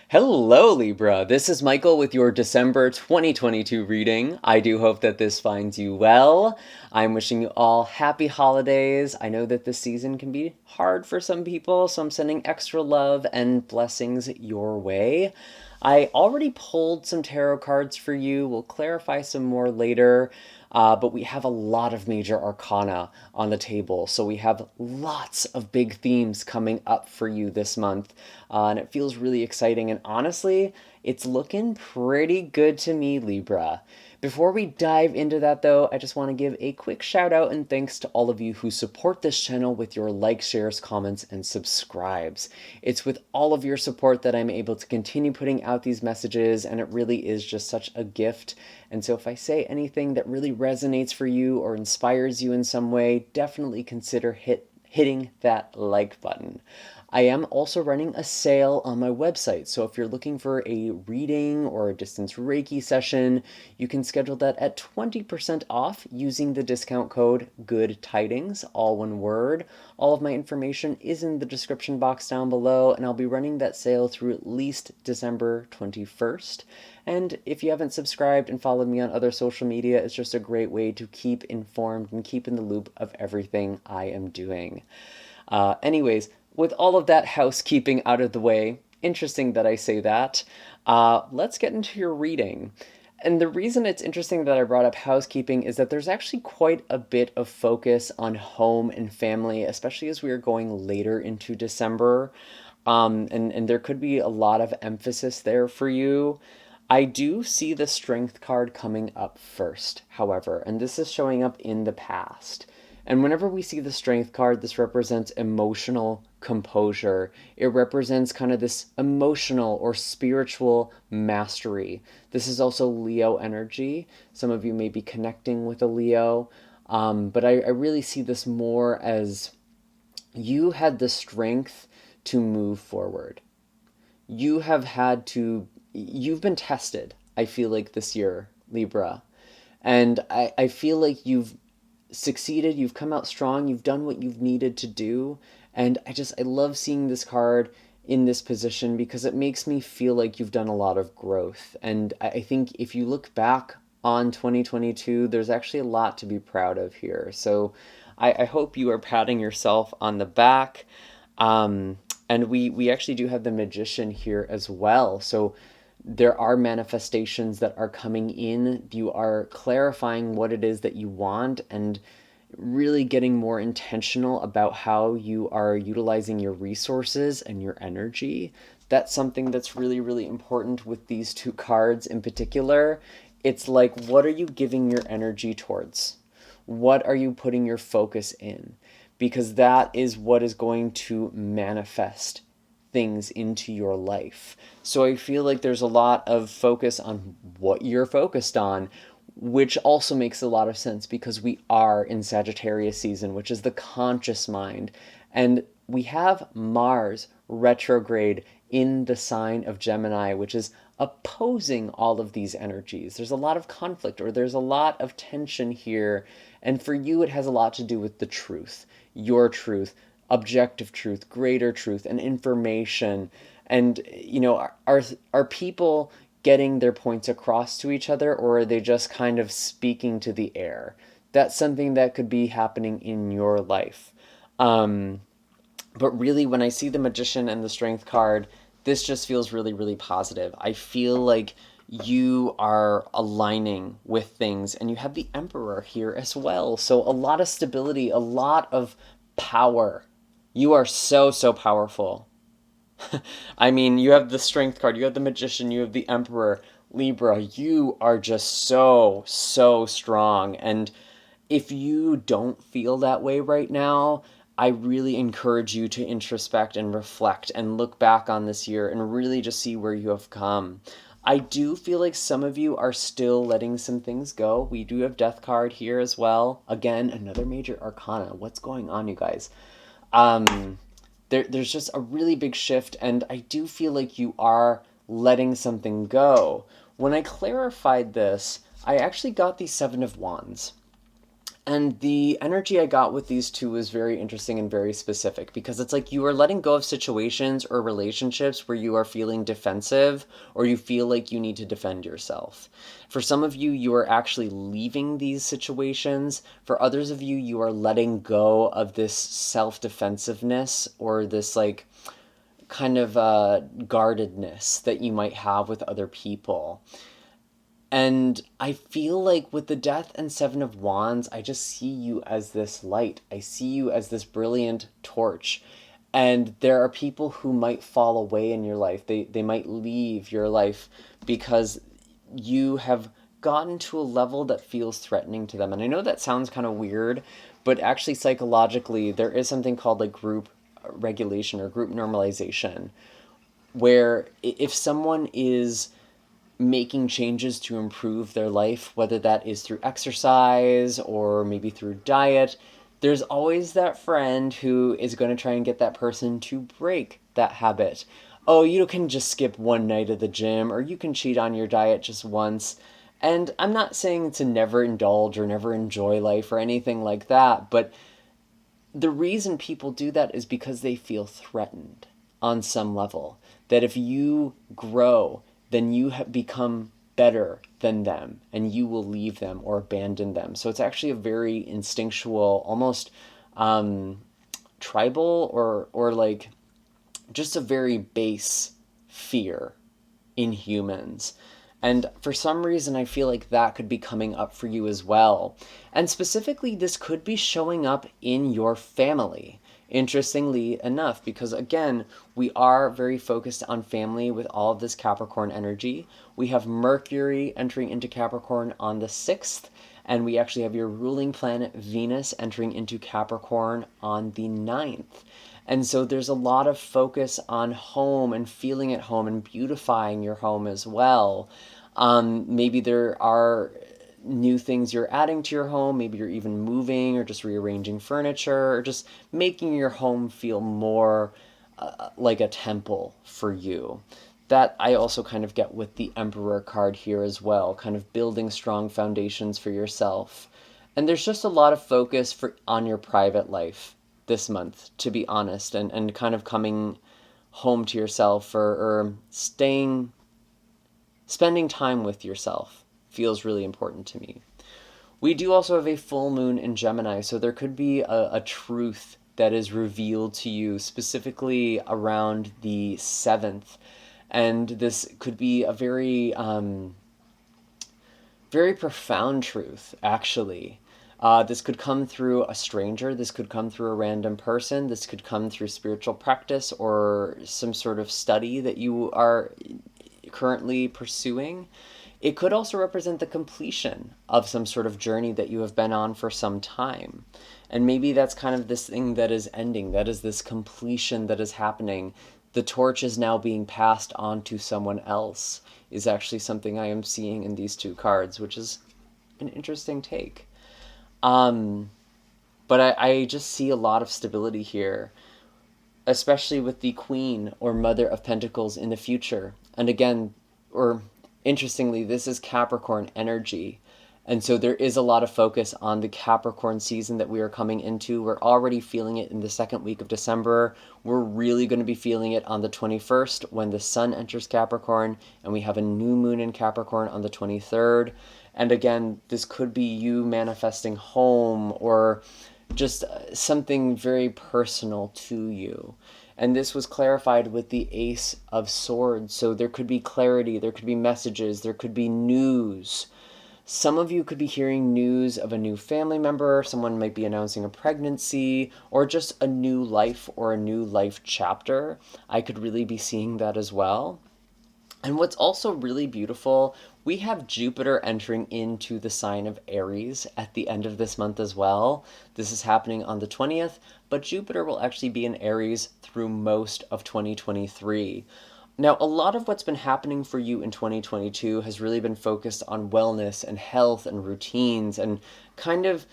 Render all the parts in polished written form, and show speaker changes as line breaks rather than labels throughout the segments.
Hello, Libra. This is Michael with your December 2022 reading. I do hope that this finds you well. I'm wishing you all happy holidays. I know that this season can be hard for some people, so I'm sending extra love and blessings your way. I already pulled some tarot cards for you. We'll clarify some more later. But we have a lot of major arcana on the table. So we have lots of big themes coming up for you this month. And it feels really exciting. And honestly, it's looking pretty good to me, Libra. Before we dive into that, though, I just want to give a quick shout out and thanks to all of you who support this channel with your likes, shares, comments, and subscribes. It's with all of your support that I'm able to continue putting out these messages, and it really is just such a gift. And so if I say anything that really resonates for you or inspires you in some way, definitely consider hitting that like button. I am also running a sale on my website, so if you're looking for a reading or a distance Reiki session, you can schedule that at 20% off using the discount code Good Tidings, all one word. All of my information is in the description box down below, and I'll be running that sale through at least December 21st. And if you haven't subscribed and followed me on other social media, it's just a great way to keep informed and keep in the loop of everything I am doing. Anyways, with all of that housekeeping out of the way, interesting that I say that, let's get into your reading. And the reason it's interesting that I brought up housekeeping is that there's actually quite a bit of focus on home and family, especially as we are going later into December. And there could be a lot of emphasis there for you. I do see the Strength card coming up first, however, and this is showing up in the past. And whenever we see the Strength card, this represents emotional composure. It represents kind of this emotional or spiritual mastery. This is also Leo energy. Some of you may be connecting with a Leo, but I really see this more as you had the strength to move forward. You've been tested, I feel like, this year, Libra. And I feel like you've succeeded, you've come out strong, you've done what you've needed to do. And I love seeing this card in this position because it makes me feel like you've done a lot of growth. And I think if you look back on 2022, there's actually a lot to be proud of here. So I hope you are patting yourself on the back. And we actually do have the Magician here as well. So there are manifestations that are coming in. You are clarifying what it is that you want and really getting more intentional about how you are utilizing your resources and your energy. That's something that's really, really important with these two cards in particular. It's like, what are you giving your energy towards? What are you putting your focus in? Because that is what is going to manifest things into your life. So I feel like there's a lot of focus on what you're focused on, which also makes a lot of sense because we are in Sagittarius season, which is the conscious mind. And we have Mars retrograde in the sign of Gemini, which is opposing all of these energies. There's a lot of conflict, or there's a lot of tension here. And for you, it has a lot to do with the truth, your truth, objective truth, greater truth, and information. And, are people getting their points across to each other, or are they just kind of speaking to the air? That's something that could be happening in your life. But really, when I see the Magician and the Strength card, this just feels really, really positive. I feel like you are aligning with things, and you have the Emperor here as well. So a lot of stability, a lot of power. You are so, so powerful. I mean, you have the Strength card, you have the Magician, you have the Emperor. Libra, you are just so, so strong. And if you don't feel that way right now, I really encourage you to introspect and reflect and look back on this year and really just see where you have come. I do feel like some of you are still letting some things go. We do have Death card here as well. Again, another major arcana. What's going on, you guys? There's just a really big shift, and I do feel like you are letting something go. When I clarified this, I actually got the Seven of Wands. And the energy I got with these two was very interesting and very specific, because it's like you are letting go of situations or relationships where you are feeling defensive or you feel like you need to defend yourself. For some of you, you are actually leaving these situations. For others of you, you are letting go of this self-defensiveness or this like kind of guardedness that you might have with other people. And I feel like with the Death and Seven of Wands, I just see you as this light. I see you as this brilliant torch. And there are people who might fall away in your life. They might leave your life because you have gotten to a level that feels threatening to them. And I know that sounds kind of weird, but actually psychologically, there is something called like group regulation or group normalization, where if someone is making changes to improve their life, whether that is through exercise or maybe through diet, there's always that friend who is going to try and get that person to break that habit. Oh, you can just skip one night at the gym, or you can cheat on your diet just once. And I'm not saying to never indulge or never enjoy life or anything like that, but the reason people do that is because they feel threatened on some level. That if you grow, then you have become better than them and you will leave them or abandon them. So it's actually a very instinctual, almost tribal or like just a very base fear in humans. And for some reason, I feel like that could be coming up for you as well. And specifically, this could be showing up in your family. Interestingly enough, because again, we are very focused on family with all of this Capricorn energy. We have Mercury entering into Capricorn on the 6th, and we actually have your ruling planet Venus entering into Capricorn on the 9th. And so there's a lot of focus on home and feeling at home and beautifying your home as well. Maybe there are new things you're adding to your home. Maybe you're even moving or just rearranging furniture or just making your home feel more like a temple for you. That I also kind of get with the Emperor card here as well, kind of building strong foundations for yourself. And there's just a lot of focus on your private life this month, to be honest, and kind of coming home to yourself or spending time with yourself feels really important to me. We do also have a full moon in Gemini, so there could be a truth that is revealed to you specifically around the 7th. And this could be a very, very profound truth, actually. This could come through a stranger, this could come through a random person, this could come through spiritual practice or some sort of study that you are currently pursuing. It could also represent the completion of some sort of journey that you have been on for some time. And maybe that's kind of this thing that is ending, that is this completion that is happening. The torch is now being passed on to someone else, is actually something I am seeing in these two cards, which is an interesting take. But I just see a lot of stability here, especially with the Queen or Mother of Pentacles in the future. And again, or interestingly, this is Capricorn energy. And so there is a lot of focus on the Capricorn season that we are coming into. We're already feeling it in the second week of December. We're really going to be feeling it on the 21st when the Sun enters Capricorn, and we have a new moon in Capricorn on the 23rd. And again, this could be you manifesting home or just something very personal to you. And this was clarified with the Ace of Swords. So there could be clarity, there could be messages, there could be news. Some of you could be hearing news of a new family member, someone might be announcing a pregnancy, or just a new life or a new life chapter. I could really be seeing that as well. And what's also really beautiful, we have Jupiter entering into the sign of Aries at the end of this month as well. This is happening on the 20th, but Jupiter will actually be in Aries through most of 2023. Now, a lot of what's been happening for you in 2022 has really been focused on wellness and health and routines and kind of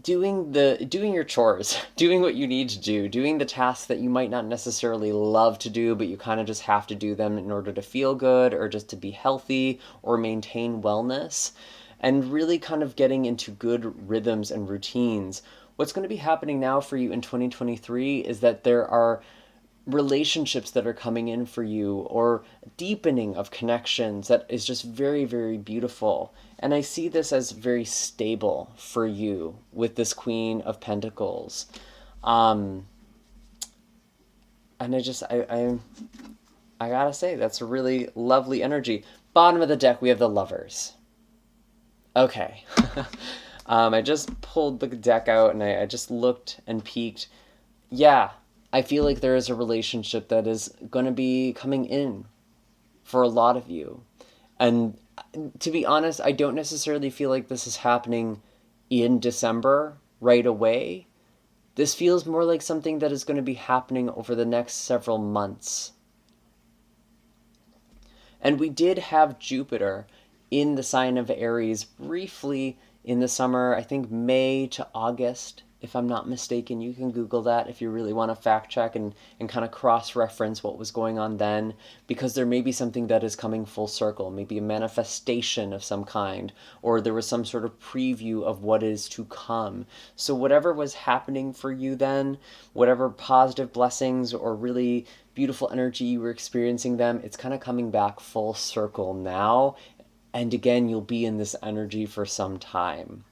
doing your chores, doing what you need to do, doing the tasks that you might not necessarily love to do, but you kind of just have to do them in order to feel good or just to be healthy or maintain wellness. and really kind of getting into good rhythms and routines. What's going to be happening now for you in 2023 is that there are relationships that are coming in for you, or deepening of connections that is just very, very beautiful. And I see this as very stable for you with this Queen of Pentacles. Um, and I gotta say, that's a really lovely energy. Bottom of the deck, we have the Lovers. Okay. I just pulled the deck out and I just looked and peeked. Yeah, I feel like there is a relationship that is going to be coming in for a lot of you. And to be honest, I don't necessarily feel like this is happening in December right away. This feels more like something that is going to be happening over the next several months. And we did have Jupiter in the sign of Aries briefly in the summer, I think May to August, if I'm not mistaken. You can Google that if you really want to fact check and kind of cross reference what was going on then, because there may be something that is coming full circle, maybe a manifestation of some kind, or there was some sort of preview of what is to come. So, whatever was happening for you then, whatever positive blessings or really beautiful energy you were experiencing them, it's kind of coming back full circle now. And again, you'll be in this energy for some time.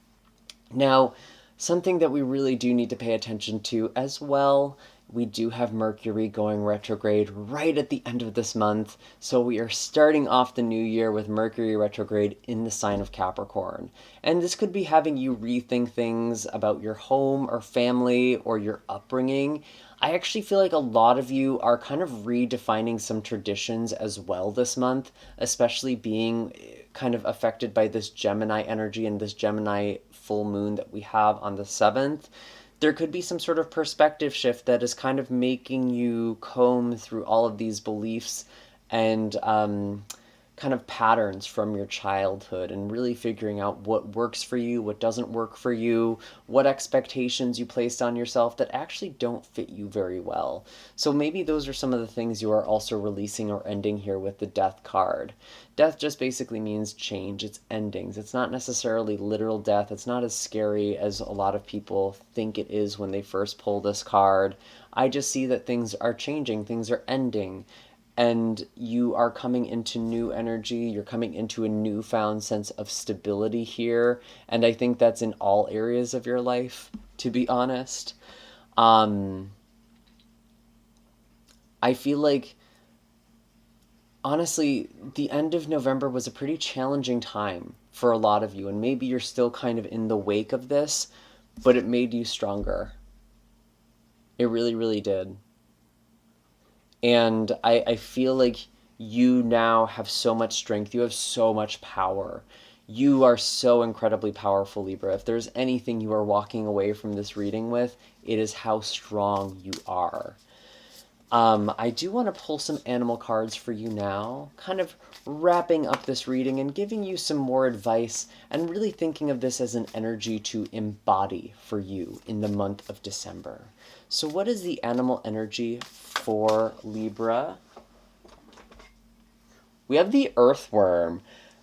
Now, something that we really do need to pay attention to as well, we do have Mercury going retrograde right at the end of this month. So we are starting off the new year with Mercury retrograde in the sign of Capricorn. And this could be having you rethink things about your home or family or your upbringing. I actually feel like a lot of you are kind of redefining some traditions as well this month, especially being kind of affected by this Gemini energy and this Gemini full moon that we have on the 7th. There could be some sort of perspective shift that is kind of making you comb through all of these beliefs and kind of patterns from your childhood, and really figuring out what works for you, what doesn't work for you, what expectations you placed on yourself that actually don't fit you very well. So maybe those are some of the things you are also releasing or ending here with the Death card. Death just basically means change, it's endings. It's not necessarily literal death. It's not as scary as a lot of people think it is when they first pull this card. I just see that things are changing, things are ending, and you are coming into new energy. You're coming into a newfound sense of stability here. And I think that's in all areas of your life, to be honest. I feel like, honestly, the end of November was a pretty challenging time for a lot of you. And maybe you're still kind of in the wake of this, but it made you stronger. It really, really did. And I feel like you now have so much strength. You have so much power. You are so incredibly powerful, Libra. If there's anything you are walking away from this reading with, it is how strong you are. I do want to pull some animal cards for you now, kind of wrapping up this reading and giving you some more advice, and really thinking of this as an energy to embody for you in the month of December. So what is the animal energy for Libra? We have the earthworm.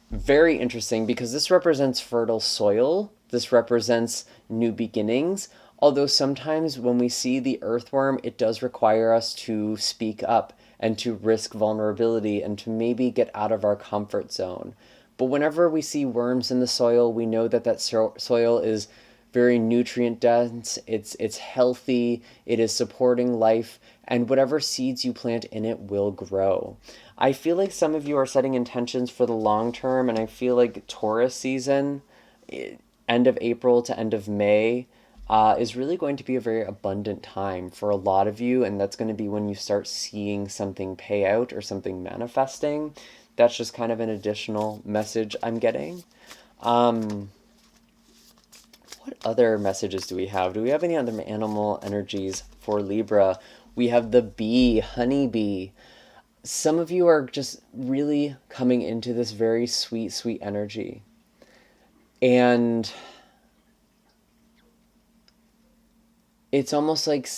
Very interesting, because this represents fertile soil. This represents new beginnings. Although sometimes when we see the earthworm, it does require us to speak up and to risk vulnerability and to maybe get out of our comfort zone. But whenever we see worms in the soil, we know that that soil is very nutrient dense, it's healthy, it is supporting life, and whatever seeds you plant in it will grow. I feel like some of you are setting intentions for the long term, and I feel like Taurus season, end of April to end of May, is really going to be a very abundant time for a lot of you, and that's going to be when you start seeing something pay out or something manifesting. That's just kind of an additional message I'm getting. What other messages do we have? Do we have any other animal energies for Libra? We have the bee, honeybee. Some of you are just really coming into this very sweet, sweet energy. And it's almost like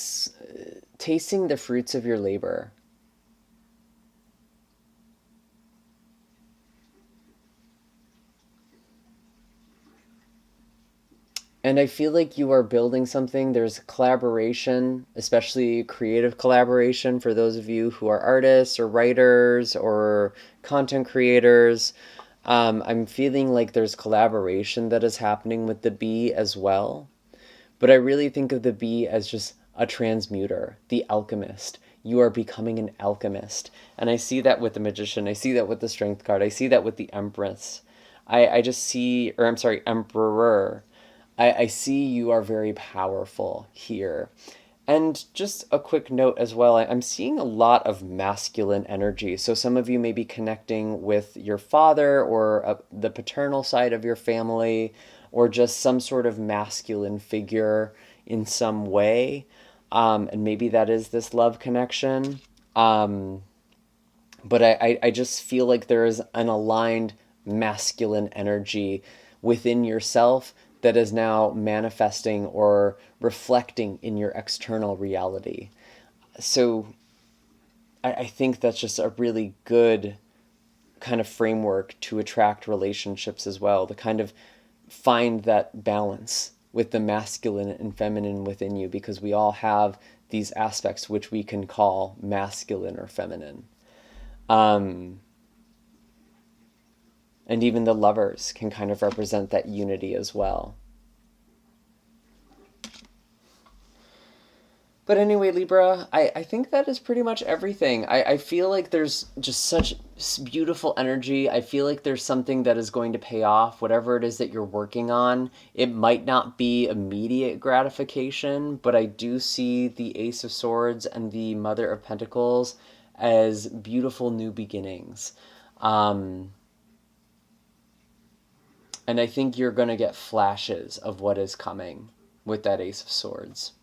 tasting the fruits of your labor. And I feel like you are building something. There's collaboration, especially creative collaboration for those of you who are artists or writers or content creators. I'm feeling like there's collaboration that is happening with the bee as well. But I really think of the bee as just a transmuter, the alchemist. You are becoming an alchemist. And I see that with the magician. I see that with the strength card. I see that with the empress. I just see, or I'm sorry, emperor. I see you are very powerful here. And just a quick note as well, I'm seeing a lot of masculine energy. So some of you may be connecting with your father or the paternal side of your family, or just some sort of masculine figure in some way. And maybe that is this love connection. But I just feel like there is an aligned masculine energy within yourself that is now manifesting or reflecting in your external reality. So I think that's just a really good kind of framework to attract relationships as well, to kind of find that balance with the masculine and feminine within you, because we all have these aspects which we can call masculine or feminine. And even the lovers can kind of represent that unity as well. But anyway, Libra, I think that is pretty much everything. I feel like there's just such beautiful energy. I feel like there's something that is going to pay off, whatever it is that you're working on. It might not be immediate gratification, but I do see the Ace of Swords and the Mother of Pentacles as beautiful new beginnings. And I think you're going to get flashes of what is coming with that Ace of Swords.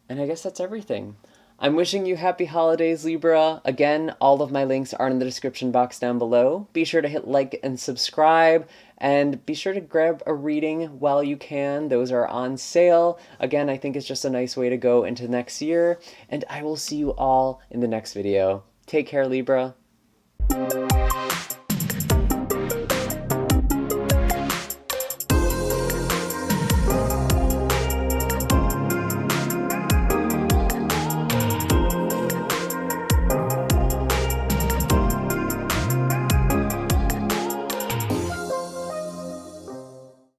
And I guess that's everything. I'm wishing you happy holidays, Libra. Again, all of my links are in the description box down below. Be sure to hit like and subscribe, and be sure to grab a reading while you can. Those are on sale. Again, I think it's just a nice way to go into next year, and I will see you all in the next video. Take care, Libra.